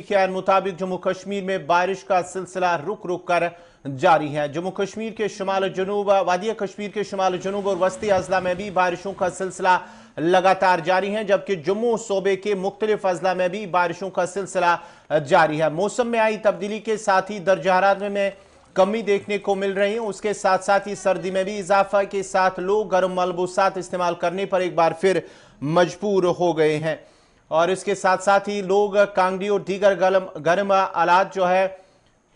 के मुताबिक जम्मू कश्मीर में बारिश का सिलसिला रुक रुक कर जारी है। जम्मू कश्मीर के शुमाल जनूब, वादिया कश्मीर के शुमाल जनूब और वस्ती अजला में भी बारिशों का सिलसिला लगातार जारी है, जबकि जम्मू सूबे के मुख्तलिफ अजला में भी बारिशों का सिलसिला जारी है। मौसम में आई तब्दीली के साथ ही दर्जा हरारत में कमी देखने को मिल रही है। उसके साथ साथ ही सर्दी में भी इजाफा के साथ लोग गर्म मलबूसात इस्तेमाल करने पर एक बार फिर मजबूर हो गए हैं और इसके साथ साथ ही लोग कांगड़ी और दीगर गर्म आलात जो है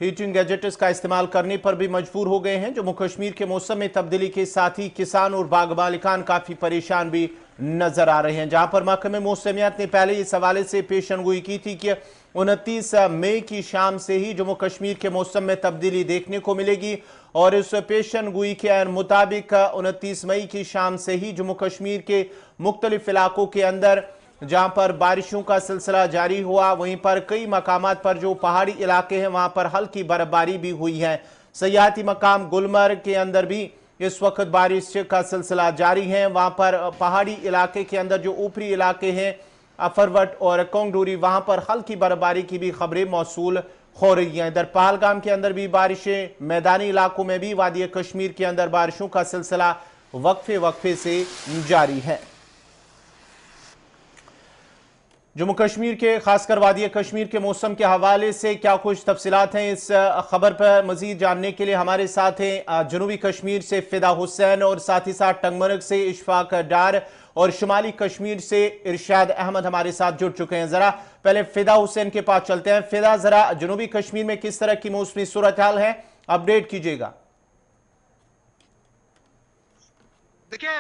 हीटिंग गैजेट्स का इस्तेमाल करने पर भी मजबूर हो गए हैं। जम्मू कश्मीर के मौसम में तब्दीली के साथ ही किसान और बाग मालिकान काफी परेशान भी नजर आ रहे हैं, जहां पर महकमे मौसमियात ने पहले इस हवाले से पेशनगोई की थी कि 29 मई की शाम से ही जम्मू कश्मीर के मौसम में तब्दीली देखने को मिलेगी और इस पेशनगोई के मुताबिक 29 मई की शाम से ही जम्मू कश्मीर के मुख्तलिफ इलाकों के अंदर जहां पर बारिशों का सिलसिला जारी हुआ, वहीं पर कई मकामात पर जो पहाड़ी इलाके हैं वहां पर हल्की बर्फबारी भी हुई है। सयाहती मकाम गुलमर्ग के अंदर भी इस वक्त बारिश का सिलसिला जारी है। वहां पर पहाड़ी इलाके के अंदर जो ऊपरी इलाके हैं अफरवट और कोंगडूरी, वहां पर हल्की बर्फबारी की भी खबरें मौसूल हो रही हैं। इधर पहलगाम के अंदर भी बारिशें, मैदानी इलाकों में भी वादिया कश्मीर के अंदर बारिशों का सिलसिला वक्फे वक्फे से जारी है। जम्मू कश्मीर के खासकर वादिया कश्मीर के मौसम के हवाले से क्या कुछ तफसीलात हैं, इस खबर पर मजीद जानने के लिए हमारे साथ हैं जनूबी कश्मीर से फिदा हुसैन और साथ ही साथ टंगमर्ग से इशफाक डार और शुमाली कश्मीर से इरशाद अहमद हमारे साथ जुड़ चुके हैं। जरा पहले फिदा हुसैन के पास चलते हैं। फिदा, जरा जनूबी कश्मीर में किस तरह की मौसमी सूरत हाल है, अपडेट कीजिएगा। देखिए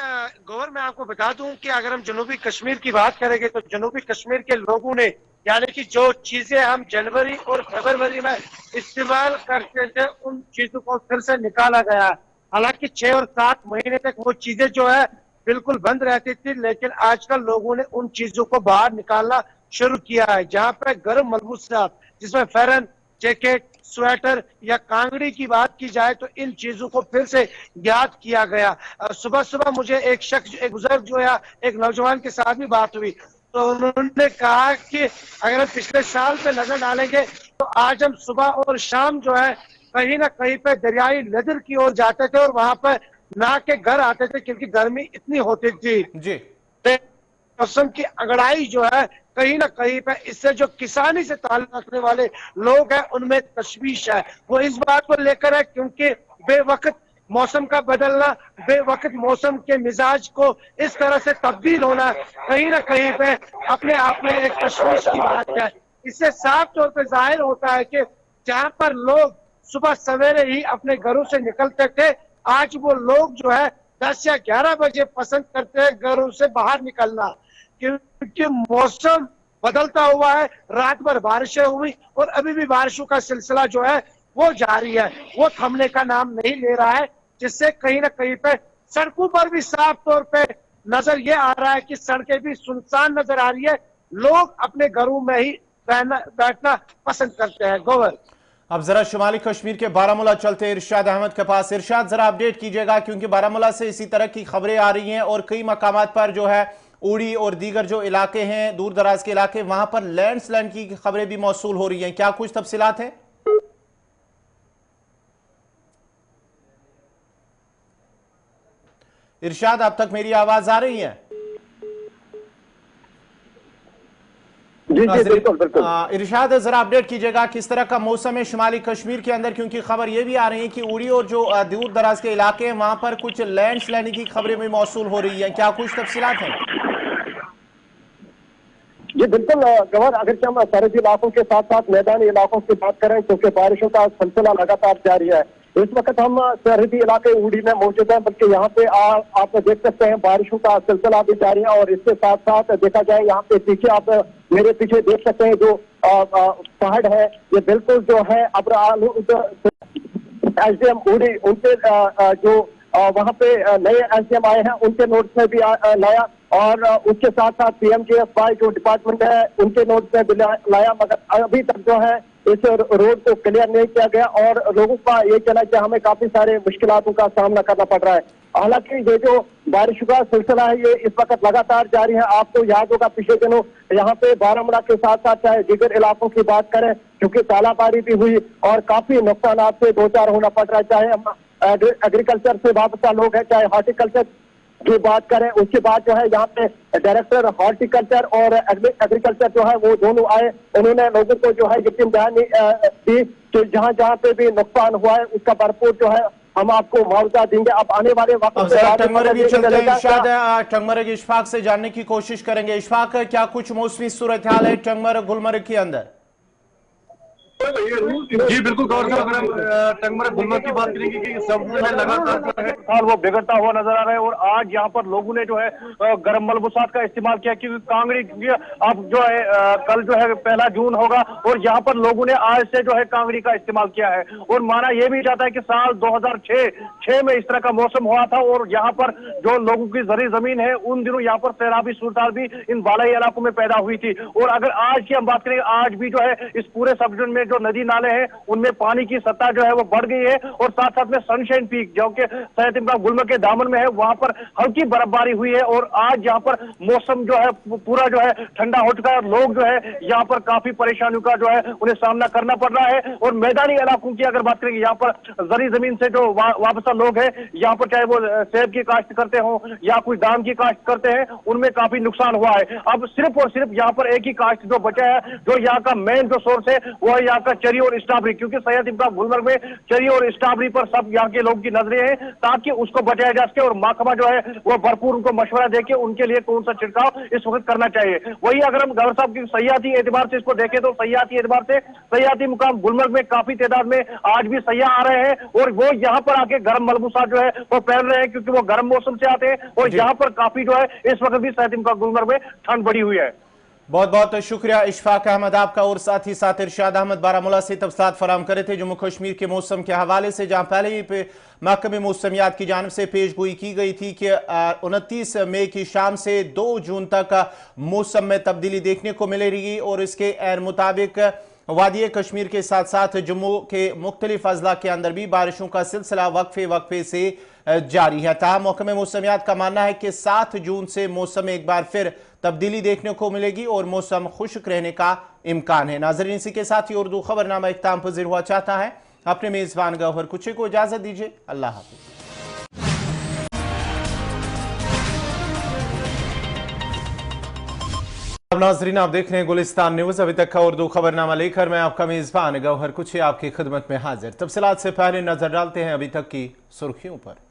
गौर, मैं आपको बता दूं कि अगर हम जनूबी कश्मीर की बात करेंगे तो जनूबी कश्मीर के लोगों ने, यानी कि जो चीजें हम जनवरी और फरवरी में इस्तेमाल करते थे उन चीजों को फिर से निकाला गया। हालांकि 6 और 7 महीने तक वो चीजें जो है बिल्कुल बंद रहती थी, लेकिन आजकल लोगों ने उन चीजों को बाहर निकालना शुरू किया है। जहाँ पे गर्म मलबूसात जिसमें फेरन, जैकेट, स्वेटर या कांगड़ी की बात की जाए तो इन चीजों को फिर से याद किया गया। सुबह सुबह मुझे एक शख्स, एक बुजुर्ग जो है, एक नौजवान के साथ भी बात हुई तो उन्होंने कहा कि अगर हम पिछले साल पे नजर डालेंगे तो आज हम सुबह और शाम जो है कहीं ना कहीं पे दरियाई नदर की ओर जाते थे और वहां पर नहा के घर आते थे क्योंकि गर्मी इतनी होती थी जी। मौसम की अगड़ाई जो है कहीं ना कहीं पे इससे जो किसानी से ताल्लुक रखने वाले लोग हैं उनमें तशवीश है। वो इस बात को लेकर है क्योंकि बेवक्त मौसम का बदलना, बेवक्त मौसम के मिजाज को इस तरह से तब्दील होना कहीं ना कहीं पे अपने आप में एक तशवीश की बात है। इससे साफ तौर पे जाहिर होता है कि जहां पर लोग सुबह सवेरे ही अपने घरों से निकलते थे, आज वो लोग जो है 10 या 11 बजे पसंद करते हैं घरों से बाहर निकलना, क्योंकि मौसम बदलता हुआ है। रात भर बारिशें हुई और अभी भी बारिशों का सिलसिला जो है वो जारी है, वो थमने का नाम नहीं ले रहा है, जिससे कहीं ना कहीं पे सड़कों पर भी साफ तौर पे नजर ये आ रहा है कि सड़कें भी सुनसान नजर आ रही है। लोग अपने घरों में ही बैठना पसंद करते हैं। गोवर, अब जरा शुमाली कश्मीर के बारामूला चलते हैं इरशाद अहमद के पास। इरशाद, जरा अपडेट कीजिएगा क्योंकि बारामूला से इसी तरह की खबरें आ रही हैं और कई मकामात पर जो है उड़ी और दीगर जो इलाके हैं, दूर दराज के इलाके, वहां पर लैंडस्लाइड की खबरें भी मौसूल हो रही हैं। क्या कुछ तफसीलात हैं? इरशाद, अब तक मेरी आवाज आ रही है? जी बिल्कुल बिल्कुल। इरशाद, जरा अपडेट कीजिएगा किस तरह का मौसम है शुमाली कश्मीर के अंदर, क्योंकि खबर ये भी आ रही है कि उड़ी और जो दूर दराज के इलाके हैं वहां पर कुछ लैंडस्लाइड की खबरें भी मौसूल हो रही हैं। क्या कुछ तफसीलात हैं? जी बिल्कुल गवर, अगर हम सरहदी इलाकों के साथ साथ मैदानी इलाकों की बात करें क्योंकि बारिशों का सिलसिला लगातार जारी है। इस वक्त हम सरहदी इलाके उड़ी में मौजूद हैं, बल्कि यहाँ पे आप देख सकते हैं बारिशों का सिलसिला भी जारी है और इसके साथ साथ देखा जाए यहाँ पे पीछे, आप मेरे पीछे देख सकते हैं जो पहाड़ है, ये बिल्कुल जो है SDM उड़ी उनके जो वहाँ पे नए SDM आए हैं उनके नोट्स में भी लाया और उसके साथ साथ PMGFY जो डिपार्टमेंट है उनके नोट्स में भी लाया, मगर अभी तक जो है इस रोड को क्लियर नहीं किया गया और लोगों का ये कहना है कि हमें काफी सारे मुश्किलातों का सामना करना पड़ रहा है। हालांकि ये जो बारिश का सिलसिला है ये इस वक्त लगातार जारी है। आपको याद होगा पिछले दिनों यहाँ पे बारामूला के साथ साथ चाहे दीगर इलाकों की बात करें, क्योंकि तालाबारी भी हुई और काफी नुकसान से दो चार होना पड़ रहा है। चाहे एग्रीकल्चर से वाबस्ता लोग हैं, चाहे हॉर्टिकल्चर की बात करें, उसके बाद जो है यहाँ पे डायरेक्टर हॉर्टिकल्चर और एग्रीकल्चर जो है वो दोनों आए। उन्होंने लोगों को जो है यकीन दहानी दी कि जहाँ जहाँ पे भी नुकसान हुआ है उसका भरपूर जो है हम आपको मुआवजा देंगे। अब आने वाले वक्त टंगमरग इशफाक से जानने की कोशिश करेंगे। इशफाक, क्या कुछ मौसमी सूरत हाल है टंगमरग गुलमर्ग के अंदर? जी बिल्कुल गौर साहब, अगर हम टंगमरग गुलमर्ग की बात करेंगे कि समुद्र में लगातार जो है वो बिगड़ता हुआ नजर आ रहा है और आज यहाँ पर लोगों ने जो है गर्म मलबूसात का इस्तेमाल किया, क्योंकि कांगड़ी अब जो है कल जो है 1 जून होगा और यहाँ पर लोगों ने आज से जो है कांगड़ी का इस्तेमाल किया है। और माना यह भी जाता है कि साल 2006 में इस तरह का मौसम हुआ था और यहाँ पर जो लोगों की जरी जमीन है उन दिनों यहाँ पर सैलाबी सूरत भी इन बालाई इलाकों में पैदा हुई थी। और अगर आज की हम बात करें, आज भी जो है इस पूरे सब डिवीजन में जो नदी नाले हैं उनमें पानी की सतह जो है वो बढ़ गई है और साथ साथ में सनशाइन पीक जो कि सैयद इमरान गुलमर्ग के दामन में है वहां पर हल्की बर्फबारी हुई है और आज यहाँ पर मौसम जो है पूरा जो है ठंडा हो चुका है। लोग जो है यहाँ पर काफी परेशानियों का जो है उन्हें सामना करना पड़ रहा है। और मैदानी इलाकों की अगर बात करेंगे, यहाँ पर जरी जमीन से जो वाबस्ता लोग हैं यहाँ पर चाहे वो सेब की काश्त करते हो या कोई दाम की काश्त करते हैं, उनमें काफी नुकसान हुआ है। अब सिर्फ और सिर्फ यहाँ पर एक ही काश्त जो बचा है, जो यहाँ का मेन जो सोर्स है वो है यहाँ का चरी और स्ट्रॉबेरी, क्योंकि सैयद इमरान गुलमर्ग में चरी और स्ट्रॉबेरी पर सब यहाँ के लोगों की नजरें हैं ताकि उसको बचाया जा सके और महकमा जो है वो भरपूर उनको मशवरा देके उनके लिए कौन सा छिड़काव इस वक्त करना चाहिए। वही अगर हम गवर्नर साहब की सयाहती एतबार से इसको देखें तो सयाहती एतबार से सयाहती मुकाम गुलमर्ग में काफी तादाद में आज भी सयाह आ रहे हैं और वो यहाँ पर आके गर्म मलबूसात जो है वो पहन रहे हैं, क्योंकि वो गर्म मौसम से आते हैं और यहाँ पर काफी जो है इस वक्त भी सैयद इमरान गुलमर्ग में ठंड बढ़ी हुई है। बहुत बहुत शुक्रिया इशफाक अहमद आपका और साथ ही साथ इरशाद अहमद बारामूला से तफसीलात फराम करे थे जम्मू कश्मीर के मौसम के हवाले से, जहां पहले ही महकमे मौसमियात की जानिब से पेश गोई की गई थी कि 29 मई की शाम से 2 जून तक मौसम में तब्दीली देखने को मिलेगी और इसके मुताबिक वादी कश्मीर के साथ साथ जम्मू के मुख्तलिफ अजला के अंदर भी बारिशों का सिलसिला वक्फे वक्फे से जारी है। ताहम महकमे मौसमियात का मानना है कि 7 जून से मौसम में एक बार फिर तब्दीली देखने को मिलेगी और मौसम खुश्क रहने का इम्कान है। नाज़रीन, इसी के साथ ही उर्दू खबरनामा इख्ताम पज़ीर हुआ चाहता है। अपने मेज़बान गौहर कुचे को इजाज़त दीजिए। अल्लाह हाफ़िज़। अब नाज़रीन, आप देख रहे हैं गुलिस्तान न्यूज़। अभी तक का उर्दू खबरनामा लेकर मैं आपका मेज़बान गौहर कुचे आपकी खिदमत में हाजिर। तफसीलात से पहले नजर डालते हैं अभी तक की सुर्खियों पर।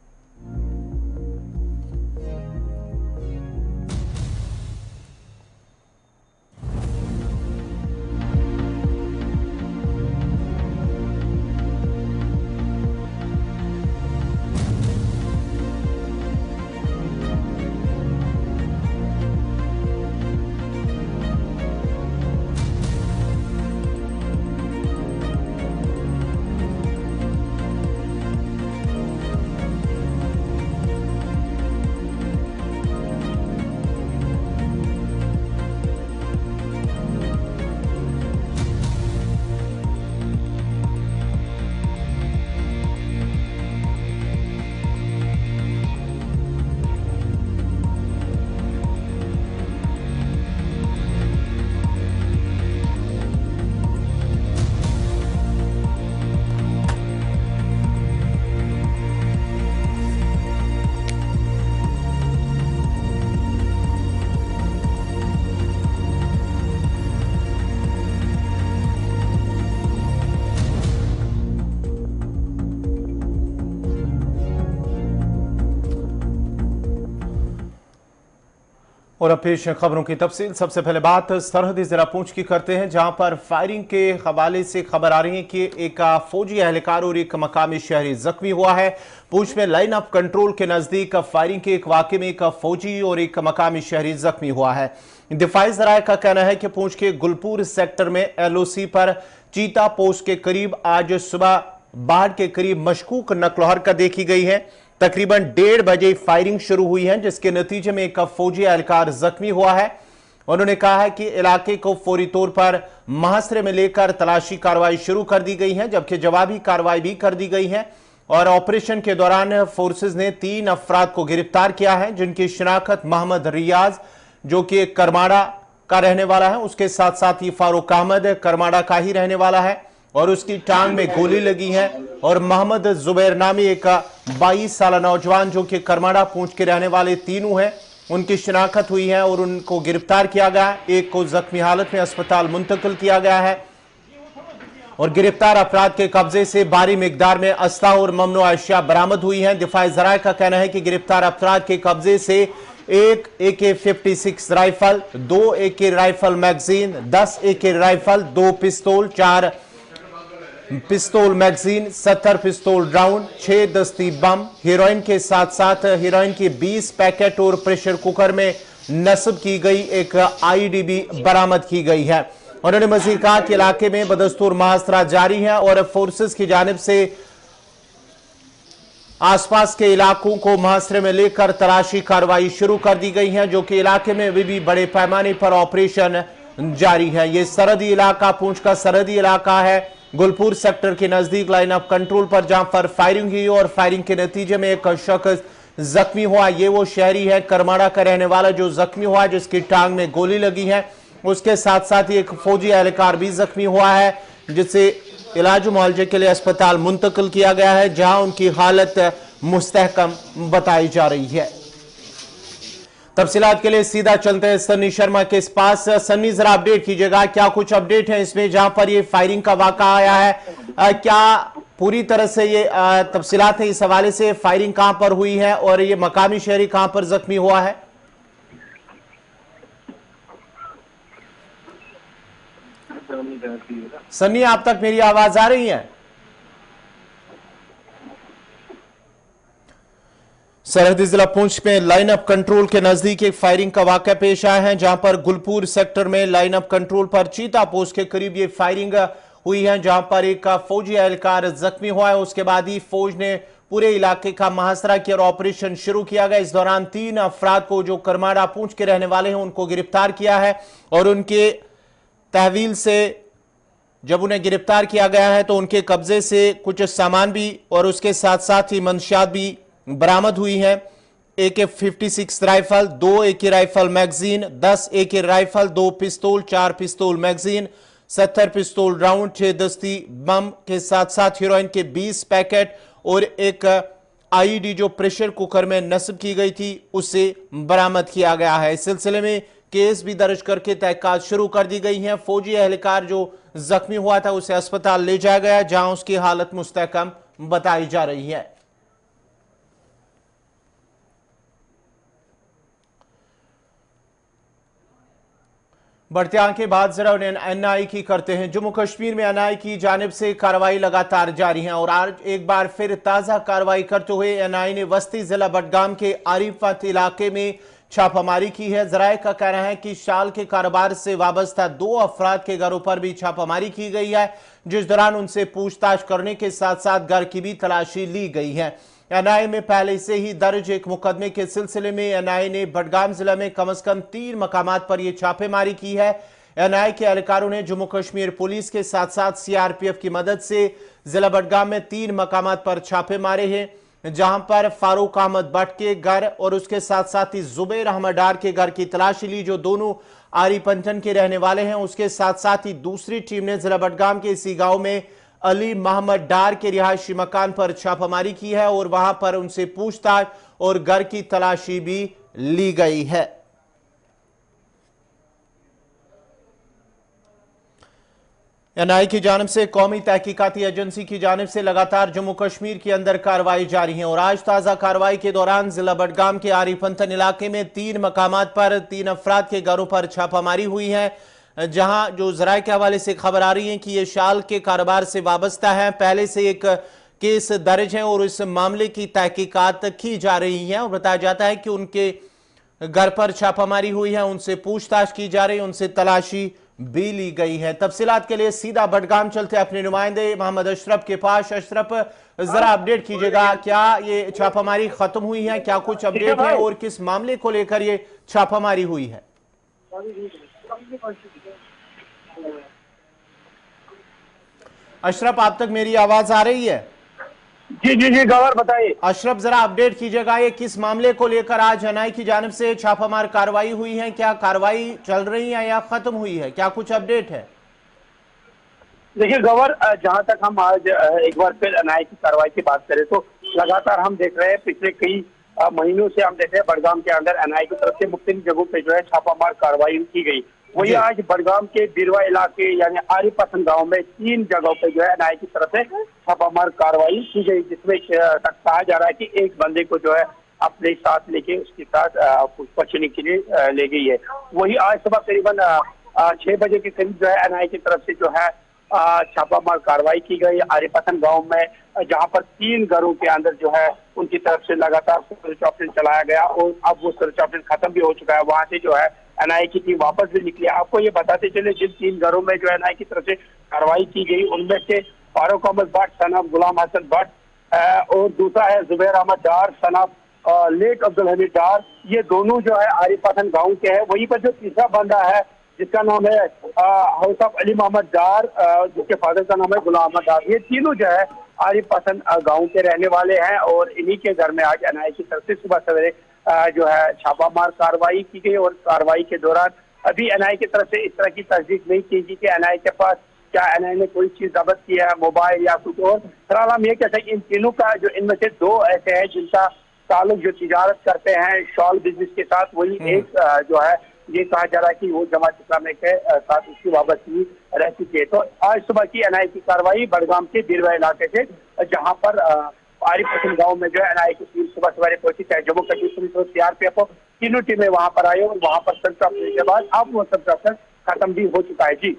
और अब पेश खबरों की तफसील। सबसे पहले बात सरहदी जिला पूंछ की करते हैं, जहां पर फायरिंग के हवाले से खबर आ रही है कि एक फौजी एहलकार और एक मकामी शहरी जख्मी हुआ है। पूंछ में लाइन ऑफ कंट्रोल के नजदीक फायरिंग के एक वाकये में एक फौजी और एक मकामी शहरी जख्मी हुआ है। दिफाई जराये का कहना है कि पूंछ के गुलपुर सेक्टर में LOC पर चीता पोस्ट के करीब आज सुबह बाढ़ के करीब मशकूक नक्ल हरकत देखी गई है। तकरीबन 1:30 बजे फायरिंग शुरू हुई है, जिसके नतीजे में एक फौजी एहलकार जख्मी हुआ है। उन्होंने कहा है कि इलाके को फौरी तौर पर मुहासरे में लेकर तलाशी कार्रवाई शुरू कर दी गई है, जबकि जवाबी कार्रवाई भी कर दी गई है। और ऑपरेशन के दौरान फोर्सेज ने 3 अफराद को गिरफ्तार किया है, जिनकी शिनाख्त मोहम्मद रियाज जो कि करमाड़ा का रहने वाला है, उसके साथ साथ ही फारूक अहमद करमाड़ा का ही रहने वाला है और उसकी टांग में गोली लगी है, और मोहम्मद जुबैर नामी एक 22 साल नौजवान जो कि करमाड़ा पूंछ के रहने वाले तीनों हैं, उनकी शिनाख्त हुई है और उनको गिरफ्तार किया गया है। एक को जख्मी हालत में अस्पताल मुंतकिल किया गया है और गिरफ्तार अफराद के कब्जे से भारी मिकदार में अस्ता और ममनू अशिया बरामद हुई हैं। दिफाई ज़राए का कहना है कि गिरफ्तार अफराद के कब्जे से एक AK-56 rifle, 2 AK rifle magazine, 10 AK rifle, 2 पिस्तौल, 4 पिस्तौल मैगजीन, 70 पिस्तौल राउंड, 6 दस्ती बम, हेरोइन के साथ साथ हेरोइन की 20 पैकेट और प्रेशर कुकर में नस्ब की गई एक IED भी बरामद की गई है। उन्होंने मजीद कहा कि इलाके में बदस्तूर मुहासरा जारी है और फोर्सेस की जानिब से आसपास के इलाकों को मुहासरे में लेकर तलाशी कार्रवाई शुरू कर दी गई है, जो कि इलाके में अभी भी बड़े पैमाने पर ऑपरेशन जारी है। ये सरहदी इलाका पूंछ का सरहदी इलाका है, गुलपुर सेक्टर के नजदीक लाइन ऑफ कंट्रोल पर, जहां पर फायरिंग हुई और फायरिंग के नतीजे में एक शख्स जख्मी हुआ। ये वो शहरी है करमाड़ा का रहने वाला जो जख्मी हुआ, जिसकी टांग में गोली लगी है। उसके साथ साथ ही एक फौजी एहलकार भी जख्मी हुआ है, जिसे इलाज मुआवजे के लिए अस्पताल मुंतकिल किया गया है, जहां उनकी हालत मुस्तहकम बताई जा रही है। तफसीलात के लिए सीधा चलते हैं सन्नी शर्मा के पास। सन्नी, जरा अपडेट कीजिएगा, क्या कुछ अपडेट है इसमें जहां पर ये फायरिंग का वाक़ा आया है? क्या पूरी तरह से ये तफसीलात है इस हवाले से, फायरिंग कहां पर हुई है और ये मकामी शहरी कहां पर जख्मी हुआ है? सन्नी, आप तक मेरी आवाज आ रही है? सरहदी जिला पुंछ में लाइन ऑफ कंट्रोल के नजदीक एक फायरिंग का वाकया पेश आया है, जहां पर गुलपुर सेक्टर में लाइन ऑफ कंट्रोल पर चीता पोस्ट के करीब ये फायरिंग हुई है, जहां पर एक फौजी एहलकार जख्मी हुआ है। उसके बाद ही फौज ने पूरे इलाके का मुहासरा किया और ऑपरेशन शुरू किया गया। इस दौरान 3 अफराद को जो करमाड़ा पूंछ के रहने वाले हैं उनको गिरफ्तार किया है और उनके तहवील से जब उन्हें गिरफ्तार किया गया है तो उनके कब्जे से कुछ सामान भी और उसके साथ साथ ही मंशियात भी बरामद हुई है। AK-56 rifle, 2 AK rifle magazine, 10 AK rifle, 2 पिस्तौल, 4 पिस्तौल मैगजीन, 70 पिस्तौल राउंड, 6 दस्ती बम के साथ साथ हेरोइन के 20 पैकेट और एक IED जो प्रेशर कुकर में नस्ब की गई थी उसे बरामद किया गया है। इस सिलसिले में केस भी दर्ज करके तहकीकात शुरू कर दी गई है। फौजी एहलकार जो जख्मी हुआ था उसे अस्पताल ले जाया गया, जहां उसकी हालत मुस्तहकम बताई जा रही है। बढ़ते आगे बात जरा NI की करते हैं। जम्मू कश्मीर में NI की जानिब से कार्रवाई लगातार जारी है और आज एक बार फिर ताज़ा कार्रवाई करते हुए NI ने वस्ती जिला बडगाम के आरिफत इलाके में छापामारी की है। जराये का कहना है कि शाल के कारोबार से वाबस्ता 2 अफराद के घरों पर भी छापामारी की गई है, जिस दौरान उनसे पूछताछ करने के साथ साथ घर की भी तलाशी ली गई है। NI में पहले से ही दर्ज एक मुकदमे के सिलसिले में NI ने बडगाम जिला में कम से कम 3 मकामात पर यह छापेमारी की है। NI के एहलकारों ने जम्मू कश्मीर पुलिस के साथ साथ CRPF की मदद से जिला बडगाम में 3 मकामात पर छापे मारे हैं, जहां पर फारूक अहमद भट्ट के घर और उसके साथ साथ ही जुबैर अहमद डार के घर की तलाशी ली, जो दोनों आरीपंटन के रहने वाले हैं। उसके साथ साथ ही दूसरी टीम ने जिला बडगाम के इसी गांव में अली मोहम्मद डार के रिहायशी मकान पर छापामारी की है और वहां पर उनसे पूछताछ और घर की तलाशी भी ली गई है। NI की जानिब से कौमी तहकीकाती एजेंसी की जानिब से लगातार जम्मू कश्मीर के अंदर कार्रवाई जारी है और आज ताज़ा कार्रवाई के दौरान जिला बडगाम के आरिपंथन इलाके में 3 मकामात पर 3 अफराद के घरों पर छापामारी हुई है, जहां जो जराये के हवाले से खबर आ रही है कि ये शाल के कारोबार से वाबस्ता है। पहले से एक केस दर्ज है और इस मामले की तहकीकात की जा रही है और बताया जाता है कि उनके घर पर छापामारी हुई है, उनसे पूछताछ की जा रही है, उनसे तलाशी भी ली गई है। तफसीलात के लिए सीधा बडगाम चलते अपने नुमाइंदे मोहम्मद अशरफ के पास। अशरफ, जरा अपडेट कीजिएगा, क्या ये छापामारी खत्म हुई है, क्या कुछ अपडेट है और किस मामले को लेकर ये छापामारी हुई है? अशरफ, आप तक मेरी आवाज आ रही है? जी जी जी गवर बताइए। अशरफ, जरा अपडेट कीजिएगा, ये किस मामले को लेकर आज एनआईए की जानिब से छापामार कार्रवाई हुई है? क्या कार्रवाई चल रही है या खत्म हुई है? क्या कुछ अपडेट है? देखिए गवर, जहां तक हम आज एक बार फिर एनआईए की कार्रवाई की बात करें तो लगातार हम देख रहे हैं, पिछले कई महीनों से हम देख रहे हैं बड़गाम के अंदर एनआईए की तरफ से मुख्तलिफ जगहों पे जो है छापामार कार्रवाई की गई। वही आज बड़गाम के बिरवा इलाके यानी आरिपसन गांव में 3 जगहों पे जो है एनआईए की तरफ से छापामार कार्रवाई की गई, जिसमें तक कहा जा रहा है कि एक बंदे को जो है अपने साथ लेके उसके साथ पूछताछ के लिए ले गई है। वही आज सुबह करीबन 6 बजे के करीब जो है एनआईए की तरफ से जो है छापामार कार्रवाई की गई आरिपसन गांव में, जहां पर 3 घरों के अंदर जो है उनकी तरफ से लगातार सर्च ऑपरेशन चलाया गया और अब वो सर्च ऑपरेशन खत्म भी हो चुका है। वहां से जो है एनआईए की टीम वापस भी निकली। आपको ये बताते चले, जिन 3 घरों में जो एनआईए की तरफ से कार्रवाई की गई उनमें से फारूक अहमद भट्ट सन ऑफ गुलाम हसन भट्ट और दूसरा है Zubair Ahmad Dar son of late Abdul Hamid Dar, ये दोनों जो है आरिपसन गाँव के हैं। वहीं पर जो तीसरा बंदा है जिसका नाम है हौसफ अली मोहम्मद डार, जिसके फादर का नाम है गुलाम अहमद डार, ये तीनों जो है आरिपसन गांव के रहने वाले हैं और इन्हीं के घर में आज एनआईए की तरफ से सुबह सवेरे जो है छापामार कार्रवाई की गई। और कार्रवाई के दौरान अभी एनआईए की तरफ से इस तरह की तस्दीक नहीं की गई कि एनआईए के पास क्या एनआईए ने कोई चीज जब्त किया है, मोबाइल या कुछ और। फिलहाल हम ये कहते हैं कि इन तीनों का जो इनमें से 2 ऐसे हैं जिनका ताल्लुक जो तिजारत करते हैं शॉल बिजनेस के साथ, वही एक जो है ये कहा जा रहा है कि वो जमात इस्लामी के साथ उसकी वाबस्तगी रह चुकी है। तो आज सुबह की एनआईए की कार्रवाई बड़गाम के बिरवा इलाके से, जहां पर आरिपसन गांव में जो है एनआईए की टीम सुबह सवेरे पहुंची, चाहे जम्मू कश्मीर पुलिस और सीआरपीएफ, तीनों टीमें वहां पर आई और वहां पर सर्च ऑपरेशन के बाद अब वो सर्च ऑपरेशन खत्म भी हो चुका है। जी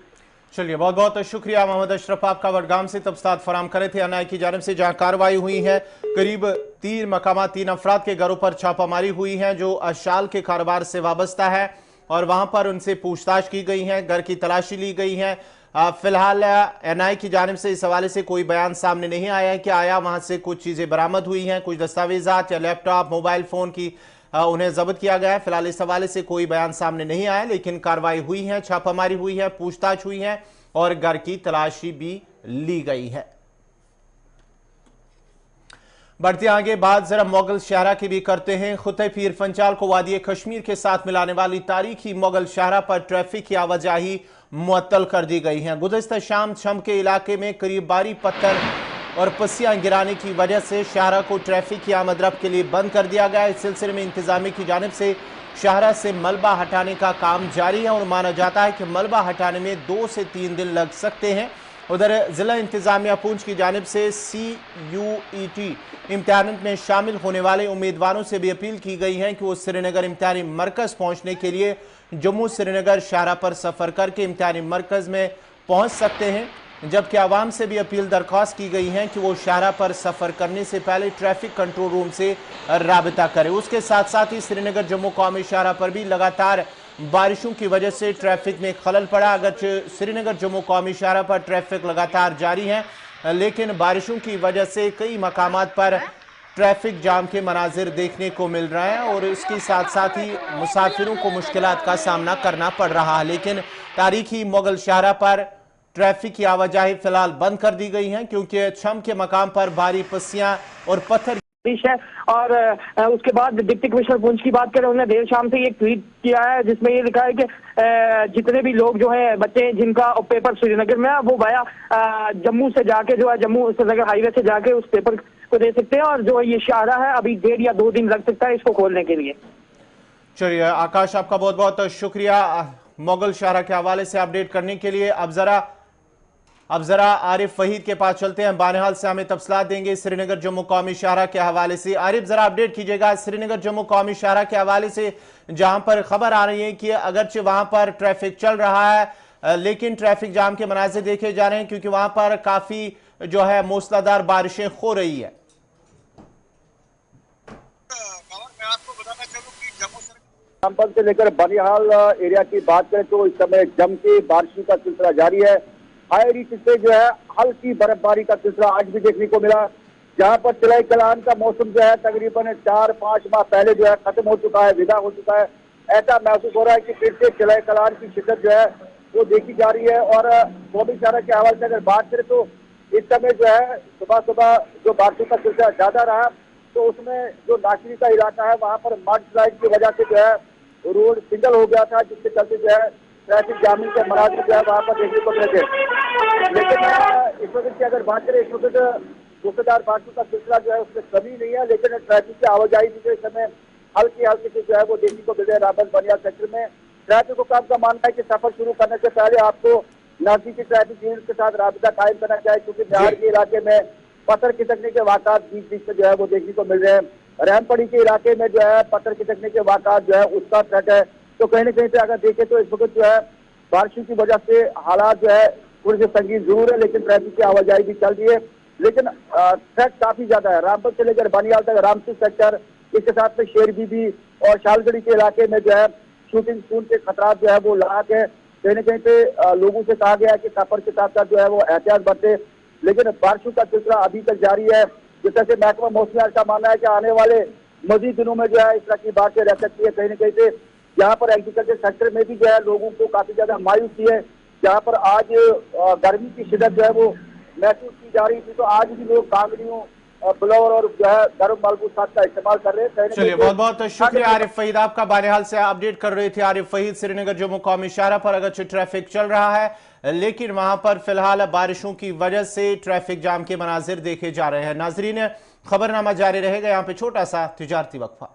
चलिए, बहुत बहुत शुक्रिया मोहम्मद अशरफ, आपका बड़गाम से तफसीलात फराम करे थे एनआईए की जानिब से, जहां कार्रवाई हुई है। करीब 3 मकामा 3 अफराद के घरों पर छापामारी हुई है जो अशाल के कारोबार से वाबस्ता है और वहां पर उनसे पूछताछ की गई है, घर की तलाशी ली गई है। फिलहाल एनआईए की जानिब से इस हवाले से कोई बयान सामने नहीं आया है कि आया वहां से कुछ चीज़ें बरामद हुई हैं, कुछ दस्तावेजात या लैपटॉप मोबाइल फ़ोन की उन्हें जब्त किया गया है। फिलहाल इस हवाले से कोई बयान सामने नहीं आया, लेकिन कार्रवाई हुई है, छापामारी हुई है, पूछताछ हुई है और घर की तलाशी भी ली गई है। बढ़ते आगे बात जरा मुगल शहरा की भी करते हैं। खुते पीर पंचाल को वादी कश्मीर के साथ मिलाने वाली तारीखी मुगल शहरा पर ट्रैफिक की आवाजाही मुअत्तल कर दी गई है। गुज़िश्ता शाम छम के इलाके में करीब बारी पत्थर और पस्सियां गिराने की वजह से शाहरा को ट्रैफिक की आमदरफ्त के लिए बंद कर दिया गया। इस सिलसिले में इंतजामिया की जानिब से शाहरा से मलबा हटाने का काम जारी है और माना जाता है कि मलबा हटाने में 2 से 3 दिन लग सकते हैं। उधर जिला इंतजामिया पूंछ की जानिब से CUET इम्तिहान में शामिल होने वाले उम्मीदवारों से भी अपील की गई है कि वो श्रीनगर इम्तिहानी मरकज़ पहुंचने के लिए जम्मू श्रीनगर शाहरा पर सफ़र करके इम्तिहानी मरकज़ में पहुंच सकते हैं, जबकि आवाम से भी अपील दरख्वास्त की गई है कि वो शाहरा पर सफ़र करने से पहले ट्रैफिक कंट्रोल रूम से राबिता करें। उसके साथ साथ ही श्रीनगर जम्मू कौमी शाहरा पर भी लगातार बारिशों की वजह से ट्रैफिक में खलल पड़ा। अगर श्रीनगर जम्मू कौमी शाहरा पर ट्रैफिक लगातार जारी है, लेकिन बारिशों की वजह से कई मकामात पर ट्रैफिक जाम के मनाजिर देखने को मिल रहे हैं और इसके साथ साथ ही मुसाफिरों को मुश्किलात का सामना करना पड़ रहा है। लेकिन तारीखी मुगल शहरा पर ट्रैफिक की आवाजाही फिलहाल बंद कर दी गई है क्योंकि छम के मकाम पर भारी पस्सियां और पत्थर है। और उसके बाद डिप्टी कमिश्नर पुंछ की बात करें, उन्होंने देर शाम से एक ट्वीट किया है जिसमें ये लिखा है कि जितने भी लोग जो है बच्चे जिनका पेपर श्रीनगर में है वो वाया जम्मू से जाके जो है जम्मू श्रीनगर हाईवे से जाके उस पेपर को दे सकते हैं और जो ये शाहरा है अभी 1.5 या 2 दिन लग सकता है इसको खोलने के लिए। चलिए आकाश, आपका बहुत बहुत शुक्रिया मुगल शहरा के हवाले से अपडेट करने के लिए। अब जरा आरिफ वहीद के पास चलते हैं, बानिहाल से हमें तफसीलात देंगे श्रीनगर जम्मू कौमी शाहरा के हवाले से। आरिफ, जरा अपडेट कीजिएगा श्रीनगर जम्मू कौमी शाहरा के हवाले से, जहां पर खबर आ रही है कि अगरचे वहां पर ट्रैफिक चल रहा है लेकिन ट्रैफिक जाम के मनाज़िर देखे जा रहे हैं क्योंकि वहां पर काफी जो है मूसलाधार बारिशें हो रही है। रामबन से लेकर बनिहाल एरिया की बात करें तो इस समय जम के बारिश का सिलसिला जारी है। हाई रीच से जो है हल्की बर्फबारी का सिलसिला आज भी देखने को मिला, जहां पर चिलाई कलान का मौसम जो है तकरीबन 4-5 माह पहले जो है खत्म हो चुका है, विदा हो चुका है। ऐसा महसूस हो रहा है कि फिर से चिलाई कलान की शिद्दत जो है वो देखी जा रही है। और कौमी शाहरा के हवाले से अगर बात करें तो इस समय जो है सुबह सुबह जो बारिशों का सिलसिला ज्यादा रहा, तो उसमें जो नाचरी का इलाका है वहां पर मड स्लाइड की वजह से जो है रोड सिंगल हो गया था, जिसके चलते जो है ट्रैफिक जामिंग के मनाजिर जो है वहां पर देखने को मिले थे। लेकिन इस वक्त की अगर बात करें, इस वक्त मूसलाधार बारिशों का सिलसिला जो है उसमें कमी नहीं है, लेकिन ट्रैफिक की आवाजाही भी जो इस समय हल्की हल्की से जो है वो देखने को मिल रही है। रामबन बनिया सेक्टर में ट्रैफिक हुकाम का मानना है कि सफर शुरू करने से पहले आपको नजदीकी ट्रैफिक यूनिट के साथ राबता कायम करना चाहिए, क्योंकि बिहार के इलाके में पत्थर खिसकने के वाकत बीच बीच में जो है वो देखने को मिल रहे हैं। रहमपड़ी के इलाके में जो है पत्थर खिसकने के वाकत जो है उसका थ्रेट है। तो कहीं ना कहीं से अगर देखें तो इस वक्त जो है बारिशों की वजह से हालात जो है थोड़ी सी संगीन जरूर है, लेकिन ट्रैफिक की आवाजाही भी चल रही है। लेकिन थ्रेट काफी ज्यादा है। रामबन से लेकर बनियाल तक, रामपुर सेक्टर, इसके साथ में शेर बीबी और शालगढ़ी के इलाके में जो है शूटिंग स्कूल के खतरा जो है वो लाक है। कहीं ना कहीं पे लोगों से कहा गया है कि सफर के साथ साथ जो है वो एहतियात बरते, लेकिन बारिशों का सिलसिला अभी तक जारी है। जिस तरह से महकमा मौसमियात का मानना है कि आने वाले मजीद दिनों में जो है इस तरह की बातें रह सकती है। कहीं ना कहीं से यहाँ पर एग्रीकल्चर सेक्टर में भी जो है लोगों को काफी ज्यादा मायूसी है। जहाँ पर आज गर्मी की शिद्दत जो है वो महसूस की जा रही थी, तो आज भी लोग कांगड़ियों, ब्लोअर और जो है गर्म मलबूसात का इस्तेमाल कर रहे हैं। चलिए, बहुत बहुत शुक्रिया आरिफ फहीद, आपका बानिहाल से अपडेट कर रहे थे आरिफ फहीद। श्रीनगर जम्मू कौमी शाहरा पर अगरचे ट्रैफिक चल रहा है, लेकिन वहां पर फिलहाल बारिशों की वजह से ट्रैफिक जाम के मनाजिर देखे जा रहे हैं। नाजरीन, खबरनामा जारी रहेगा, यहाँ पे छोटा सा तिजारती वक्फा।